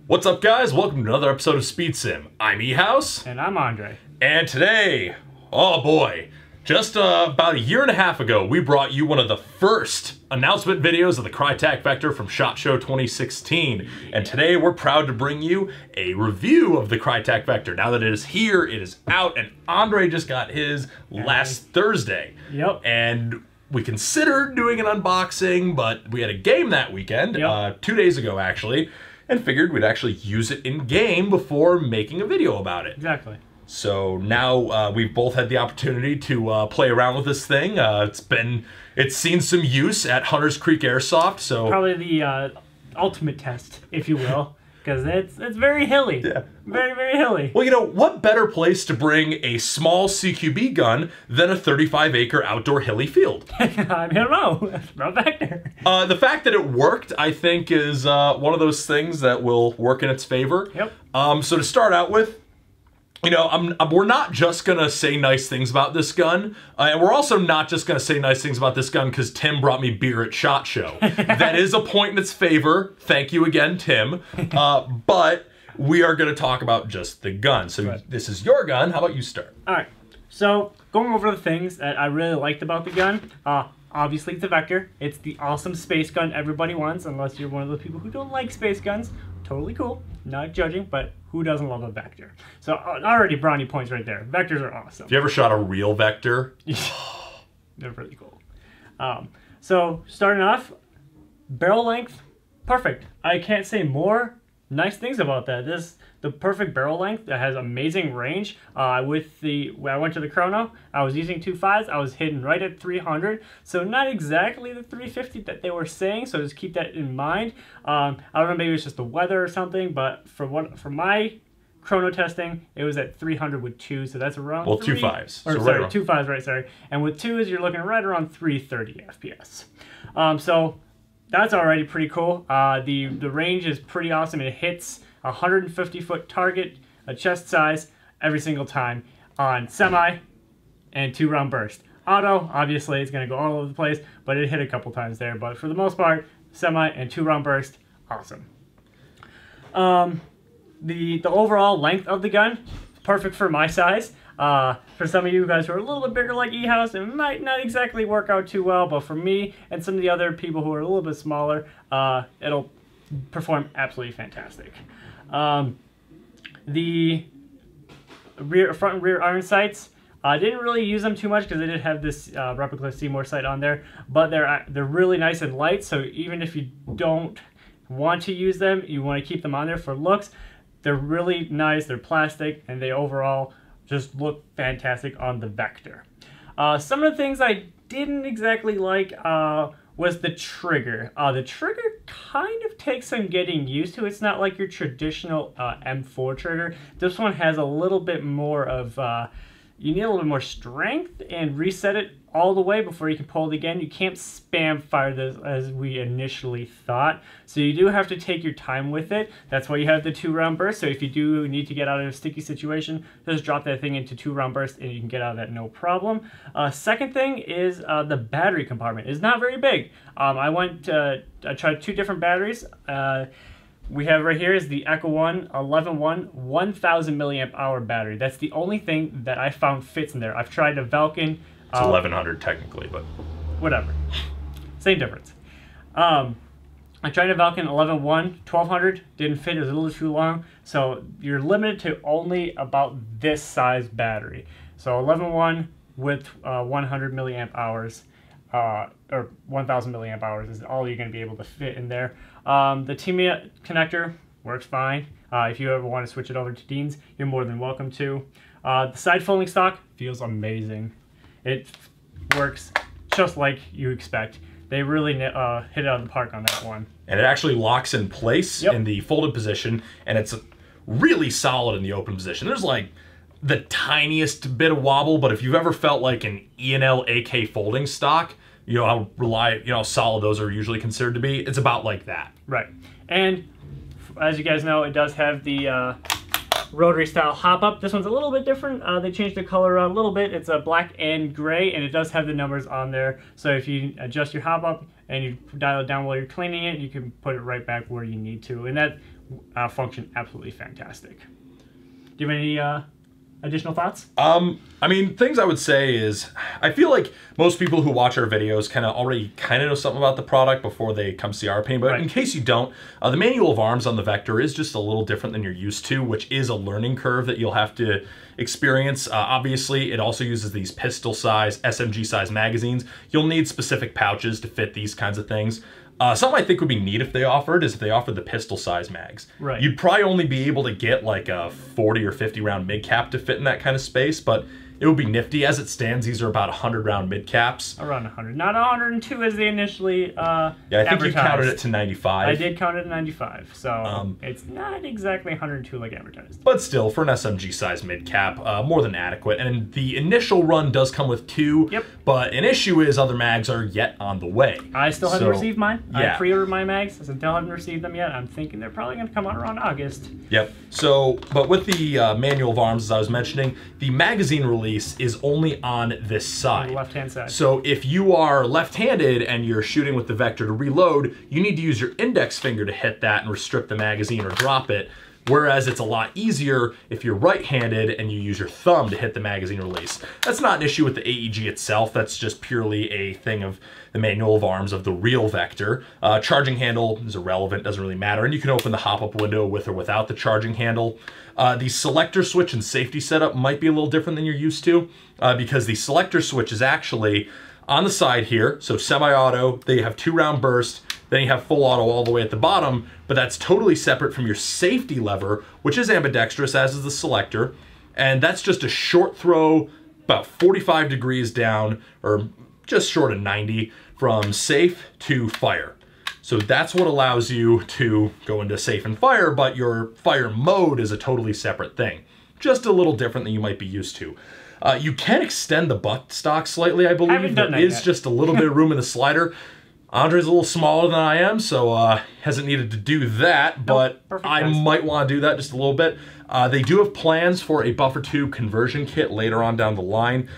What's up, guys? Welcome to another episode of SpeedSim. I'm E-House. And I'm Andre. And today, oh boy, just about a year and a half ago, we brought you one of the first announcement videos of the Krytac Vector from SHOT Show 2016. And today we're proud to bring you a review of the Krytac Vector. Now that it is here, it is out, and Andre just got his last Thursday. Yep. And we considered doing an unboxing, but we had a game that weekend, 2 days ago actually, and figured we'd actually use it in game before making a video about it. Exactly. So now we've both had the opportunity to play around with this thing. It's seen some use at Hunter's Creek Airsoft. So probably the ultimate test, if you will, because it's very hilly. Yeah. Very, very hilly. Well, you know, what better place to bring a small CQB gun than a 35-acre outdoor hilly field? I don't know. About Vector. The fact that it worked, I think, is one of those things that will work in its favor. Yep. So to start out with, you know, we're not just going to say nice things about this gun, and we're also not just going to say nice things about this gun because Tim brought me beer at SHOT Show. That is a point in its favor. Thank you again, Tim. But we are going to talk about just the gun. So This is your gun. How about you start? All right. So going over the things that I really liked about the gun, obviously it's a Vector. It's the awesome space gun everybody wants, unless you're one of the people who don't like space guns. Totally cool. Not judging, but who doesn't love a Vector? So already brownie points right there. Vectors are awesome. Have you ever shot a real Vector? They're really cool. So starting off, barrel length, perfect. I can't say more nice things about that. The perfect barrel length that has amazing range. When I went to the chrono, I was using 2.5s. I was hitting right at 300, so not exactly the 350 that they were saying. So just keep that in mind. I don't know, maybe it's just the weather or something, but for my chrono testing, it was at 300 with 2, so that's around 2.5s. Or so sorry, 2.5s, right? Sorry, and with 2s, you're looking right around 330 FPS. So that's already pretty cool. The range is pretty awesome. It hits 150-foot target, a chest size, every single time on semi and 2-round burst. Auto, obviously, it's going to go all over the place, but it hit a couple times there. But for the most part, semi and 2-round burst, awesome. The overall length of the gun, perfect for my size. For some of you guys who are a little bit bigger like E-House, it might not exactly work out too well, but for me and some of the other people who are a little bit smaller, it'll perform absolutely fantastic. The front and rear iron sights, I didn't really use them too much because they did have this replica Seymour sight on there, but they're really nice and light, so even if you don't want to use them, you want to keep them on there for looks, they're really nice, they're plastic, and they overall just look fantastic on the Vector. Some of the things I didn't exactly like was the trigger. The trigger kind of takes some getting used to. It's not like your traditional M4 trigger. This one has a little bit more of, you need a little bit more strength and reset it all the way before you can pull it again. You can't spam fire this as we initially thought. So you do have to take your time with it. That's why you have the 2-round burst. So if you do need to get out of a sticky situation, just drop that thing into 2-round burst and you can get out of that no problem. Second thing is the battery compartment. It's not very big. I tried 2 different batteries. We have right here is the Echo One 11-1 1000 milliamp hour battery. That's the only thing that I found fits in there. I've tried a Vulcan. It's 1100 technically, but whatever. Same difference. I tried a Vulcan 11-1 1200. Didn't fit. It was a little too long. So you're limited to only about this size battery. So 11-1 with 100 milliamp hours. Or 1000 milliamp hours is all you're going to be able to fit in there. The Teamia connector works fine. If you ever want to switch it over to Dean's, you're more than welcome to. The side folding stock feels amazing. It works just like you expect. They really hit it out of the park on that one. And it actually locks in place in the folded position, and it's really solid in the open position. There's like the tiniest bit of wobble, but if you've ever felt like an E&L AK folding stock, you know how solid those are usually considered to be. It's about like that. Right. And as you guys know, it does have the rotary style hop up. This one's a little bit different. They changed the color around a little bit. It's a black and gray, and it does have the numbers on there. So if you adjust your hop up and you dial it down while you're cleaning it, you can put it right back where you need to. And that function absolutely fantastic. Do you have any additional thoughts? I mean, things I would say is, I feel like most people who watch our videos already know something about the product before they come see our opinion, but right. In case you don't, the manual of arms on the Vector is just a little different than you're used to, which is a learning curve that you'll have to experience. Obviously, it also uses these pistol size, SMG size magazines. You'll need specific pouches to fit these kinds of things. Something I think would be neat if they offered the pistol size mags. Right. You'd probably only be able to get like a 40 or 50 round mid cap to fit in that kind of space, but it would be nifty. As it stands, these are about 100 round mid caps. Around 100, not 102 as they initially yeah, I think you counted it to 95. I did count it to 95, so it's not exactly 102 like advertised. But still, for an SMG size mid cap, more than adequate. And the initial run does come with 2. Yep. But an issue is other mags are yet on the way. I still haven't received mine. Yeah. I pre-ordered my mags. I still haven't received them yet. I'm thinking they're probably going to come out around August. Yep. So, but with the manual of arms, as I was mentioning, the magazine release is only on this side. On the left-hand side. So if you are left-handed and you're shooting with the Vector to reload, you need to use your index finger to hit that and restrict the magazine or drop it. Whereas it's a lot easier if you're right-handed and you use your thumb to hit the magazine release. That's not an issue with the AEG itself. That's just purely a thing of the manual of arms of the real Vector. Charging handle is irrelevant, doesn't really matter. And you can open the hop-up window with or without the charging handle. The selector switch and safety setup might be a little different than you're used to because the selector switch is actually on the side here. So semi-auto, they have 2 round burst. Then you have full auto all the way at the bottom, but that's totally separate from your safety lever, which is ambidextrous, as is the selector. And that's just a short throw, about 45 degrees down, or just short of 90, from safe to fire. So that's what allows you to go into safe and fire, but your fire mode is a totally separate thing. Just a little different than you might be used to. You can extend the buttstock slightly, I believe. There is just a little bit of room in the slider. Andre's a little smaller than I am, so hasn't needed to do that, but I might want to do that just a little bit. They do have plans for a buffer tube conversion kit later on down the line.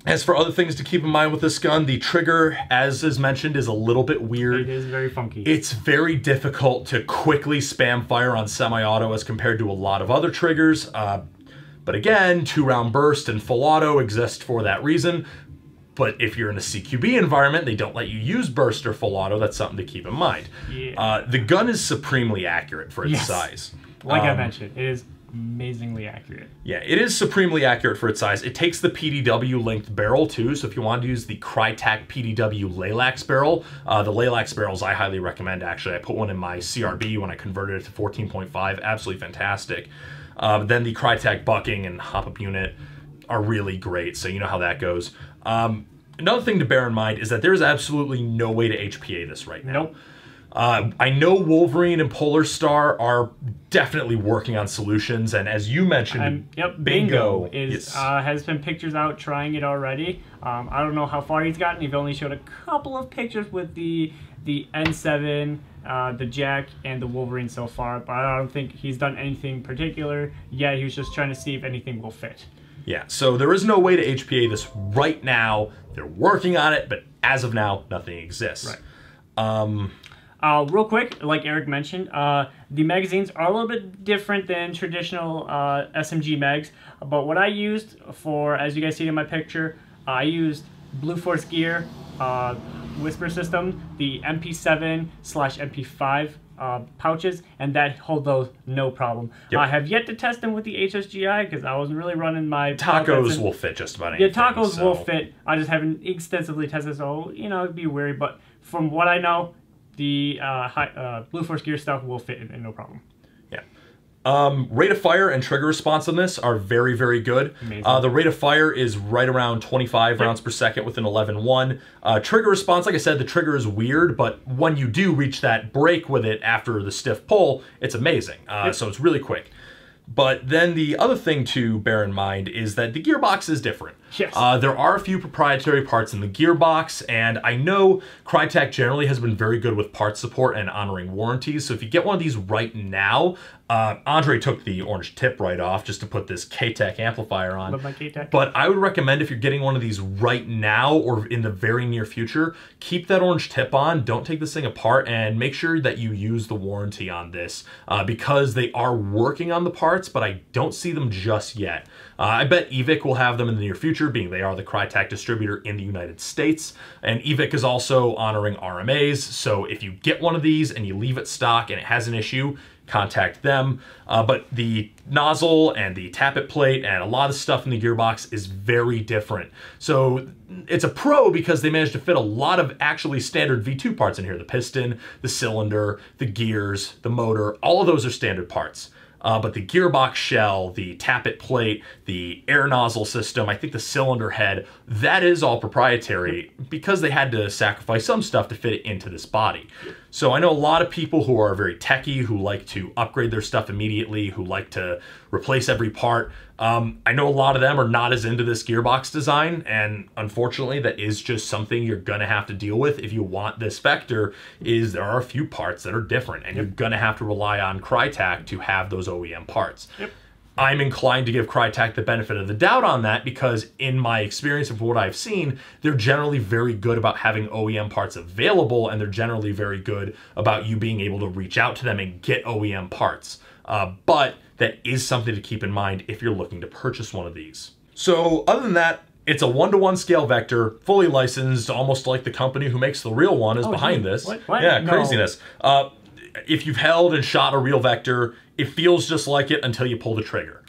As for other things to keep in mind with this gun, the trigger, as is mentioned, is a little bit weird. It is very funky. It's very difficult to quickly spam fire on semi-auto as compared to a lot of other triggers. But again, 2 round burst and full auto exist for that reason. But if you're in a CQB environment, they don't let you use burst or full auto. That's something to keep in mind. Yeah. The gun is supremely accurate for its size. Like I mentioned, it is amazingly accurate. Yeah, it is supremely accurate for its size. It takes the PDW length barrel too, so if you want to use the Krytac PDW Laylax barrel, the Laylax barrels I highly recommend actually. I put one in my CRB when I converted it to 14.5, absolutely fantastic. Then the Krytac bucking and hop-up unit are really great, so you know how that goes. Another thing to bear in mind is that there's absolutely no way to HPA this right now. Nope. I know Wolverine and Polar Star are definitely working on solutions, and as you mentioned, yep, Bingo is has been pictures out trying it already. I don't know how far he's gotten. He's only showed a couple of pictures with the N7, the Jack, and the Wolverine so far, but I don't think he's done anything particular yet. He was just trying to see if anything will fit. Yeah, so there is no way to HPA this right now. They're working on it, but as of now, nothing exists. Right. Real quick, like Eric mentioned, the magazines are a little bit different than traditional SMG mags, but what I used for, as you guys see in my picture, I used Blue Force Gear Whisper System, the MP7/MP5 pouches, and that hold those no problem. Yep. I have yet to test them with the HSGI because I wasn't really running my tacos will fit just about anything. Yeah, tacos will fit. I just haven't extensively tested, so you know, it'd be wary. But from what I know, the Blue Force Gear stuff will fit in no problem. Yeah. Rate of fire and trigger response on this are very, very good. The rate of fire is right around 25 rounds per second with an 11.1. Trigger response, like I said, the trigger is weird, but when you do reach that break with it after the stiff pull, it's amazing. So it's really quick. But then the other thing to bear in mind is that the gearbox is different. Yes. There are a few proprietary parts in the gearbox, and I know Krytac generally has been very good with parts support and honoring warranties, so if you get one of these right now, Andre took the orange tip right off just to put this K-Tech amplifier on. Love my K-Tech. But I would recommend if you're getting one of these right now or in the very near future, keep that orange tip on, don't take this thing apart, and make sure that you use the warranty on this because they are working on the parts, but I don't see them just yet. I bet EVIC will have them in the near future, being they are the Krytac distributor in the United States. And EVIC is also honoring RMAs, so if you get one of these and you leave it stock and it has an issue, contact them. But the nozzle and the tappet plate and a lot of stuff in the gearbox is very different. So it's a pro because they managed to fit a lot of actually standard V2 parts in here. The piston, the cylinder, the gears, the motor, all of those are standard parts. But the gearbox shell, the tappet plate, the air nozzle system, I think the cylinder head, that is all proprietary because they had to sacrifice some stuff to fit it into this body. So I know a lot of people who are very techie, who like to upgrade their stuff immediately, who like to replace every part. I know a lot of them are not as into this gearbox design, and unfortunately that is just something you're gonna have to deal with if you want this Vector, is there are a few parts that are different, and you're gonna have to rely on Krytac to have those OEM parts. I'm inclined to give Krytac the benefit of the doubt on that because in my experience of what I've seen, they're generally very good about having OEM parts available, and they're generally very good about you being able to reach out to them and get OEM parts. But that is something to keep in mind if you're looking to purchase one of these. So other than that, it's a 1-to-1 scale Vector, fully licensed, almost like the company who makes the real one is behind this. What? Yeah, No. craziness. If you've held and shot a real Vector, it feels just like it until you pull the trigger.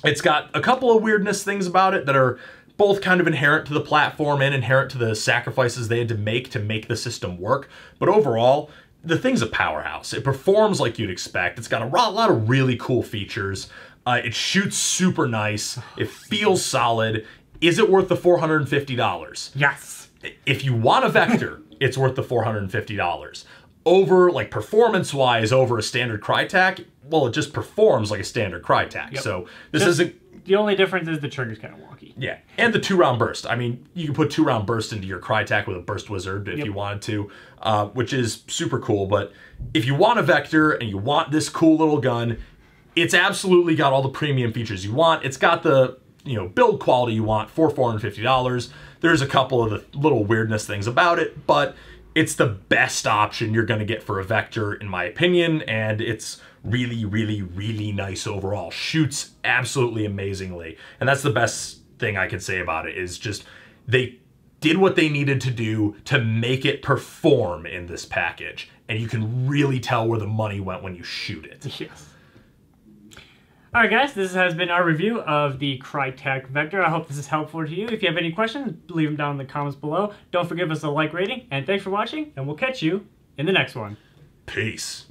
It's got a couple of weirdness things about it that are both kind of inherent to the platform and inherent to the sacrifices they had to make the system work. But overall, the thing's a powerhouse. It performs like you'd expect. It's got a lot of really cool features. It shoots super nice. It feels solid. Is it worth the $450? Yes. If you want a Vector, it's worth the $450. Over, like, performance-wise, over a standard Krytac, well, it just performs like a standard Krytac. So this isn't... The only difference is the trigger's kind of wonky. Yeah, and the 2-round burst. I mean, you can put 2-round burst into your Krytac with a burst wizard if you wanted to, which is super cool. But if you want a Vector and you want this cool little gun, it's absolutely got all the premium features you want. It's got the, you know, build quality you want for $450. There's a couple of the little weirdness things about it, but it's the best option you're going to get for a Vector, in my opinion, and it's really, really, really nice overall. Shoots absolutely amazingly, and that's the best thing I can say about it, is just they did what they needed to do to make it perform in this package, and you can really tell where the money went when you shoot it. Yes. Alright guys, this has been our review of the Krytac Vector. I hope this is helpful to you. If you have any questions, leave them down in the comments below. Don't forget us a like rating, and thanks for watching, and we'll catch you in the next one. Peace.